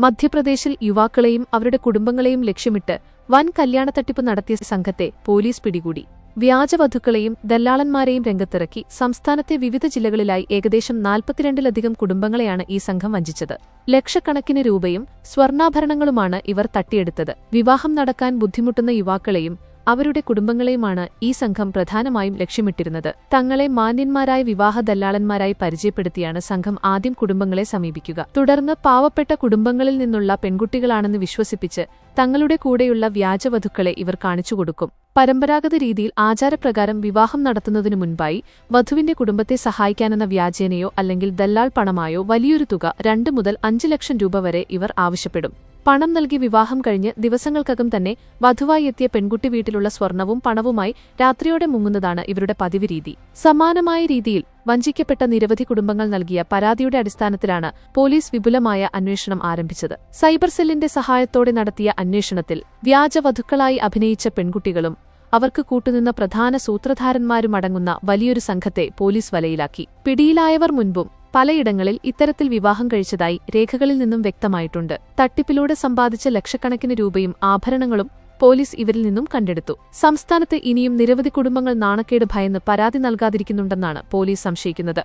മധ്യപ്രദേശിൽ യുവാക്കളെയും അവരുടെ കുടുംബങ്ങളെയും ലക്ഷ്യമിട്ട് വൻ കല്യാണത്തട്ടിപ്പ് നടത്തിയ സംഘത്തെ പോലീസ് പിടികൂടി. വ്യാജവധുക്കളെയും ദല്ലാളന്മാരെയും രംഗത്തിറക്കി സംസ്ഥാനത്തെ വിവിധ ജില്ലകളിലായി ഏകദേശം 42ലധികം കുടുംബങ്ങളെയാണ് ഈ സംഘം വഞ്ചിച്ചത്. ലക്ഷക്കണക്കിന് രൂപയും സ്വർണ്ണാഭരണങ്ങളുമാണ് ഇവർ തട്ടിയെടുത്തത്. വിവാഹം നടക്കാൻ ബുദ്ധിമുട്ടുന്ന യുവാക്കളെയും അവരുടെ കുടുംബങ്ങളെയുമാണ് ഈ സംഘം പ്രധാനമായും ലക്ഷ്യമിട്ടിരുന്നത്. തങ്ങളെ മാന്യന്മാരായ വിവാഹ ദല്ലാളന്മാരായി പരിചയപ്പെടുത്തിയാണ് സംഘം ആദ്യം കുടുംബങ്ങളെ സമീപിക്കുക. തുടർന്ന് പാവപ്പെട്ട കുടുംബങ്ങളിൽ നിന്നുള്ള പെൺകുട്ടികളാണെന്ന് വിശ്വസിപ്പിച്ച് തങ്ങളുടെ കൂടെയുള്ള വ്യാജവധുക്കളെ ഇവർ കാണിച്ചുകൊടുക്കും. പരമ്പരാഗത രീതിയിൽ ആചാരപ്രകാരം വിവാഹം നടത്തുന്നതിനു മുൻപായി വധുവിന്റെ കുടുംബത്തെ സഹായിക്കാനെന്ന വ്യാജേനയോ അല്ലെങ്കിൽ ദല്ലാൾ പണമായോ വലിയൊരു തുക 2 മുതൽ 5 ലക്ഷം രൂപ വരെ ഇവർ ആവശ്യപ്പെടും. പണം നൽകി വിവാഹം കഴിഞ്ഞ് ദിവസങ്ങൾക്കകം തന്നെ വധുവായി എത്തിയ പെൺകുട്ടി വീട്ടിലുള്ള സ്വർണവും പണവുമായി രാത്രിയോടെ മുങ്ങുന്നതാണ് ഇവരുടെ പതിവ് രീതി. സമാനമായ രീതിയിൽ വഞ്ചിക്കപ്പെട്ട നിരവധി കുടുംബങ്ങൾ നൽകിയ പരാതിയുടെ അടിസ്ഥാനത്തിലാണ് പോലീസ് വിപുലമായ അന്വേഷണം ആരംഭിച്ചത്. സൈബർ സെല്ലിന്റെ സഹായത്തോടെ നടത്തിയ അന്വേഷണത്തിൽ വ്യാജവധുക്കളായി അഭിനയിച്ച പെൺകുട്ടികളും അവർക്ക് കൂട്ടുനിന്ന പ്രധാന സൂത്രധാരന്മാരുമടങ്ങുന്ന വലിയൊരു സംഘത്തെ പോലീസ് വലയിലാക്കി. പിടിയിലായവർ മുൻപും പലയിടങ്ങളിൽ ഇത്തരത്തിൽ വിവാഹം കഴിച്ചതായി രേഖകളിൽ നിന്നും വ്യക്തമായിട്ടുണ്ട്. തട്ടിപ്പിലൂടെ സമ്പാദിച്ച ലക്ഷക്കണക്കിന് രൂപയും ആഭരണങ്ങളും പോലീസ് ഇവരിൽ നിന്നും കണ്ടെടുത്തു. സംസ്ഥാനത്ത് ഇനിയും നിരവധി കുടുംബങ്ങൾ നാണക്കേട് ഭയന്ന് പരാതി നൽകാതിരിക്കുന്നുണ്ടെന്നാണ് പോലീസ് സംശയിക്കുന്നത്.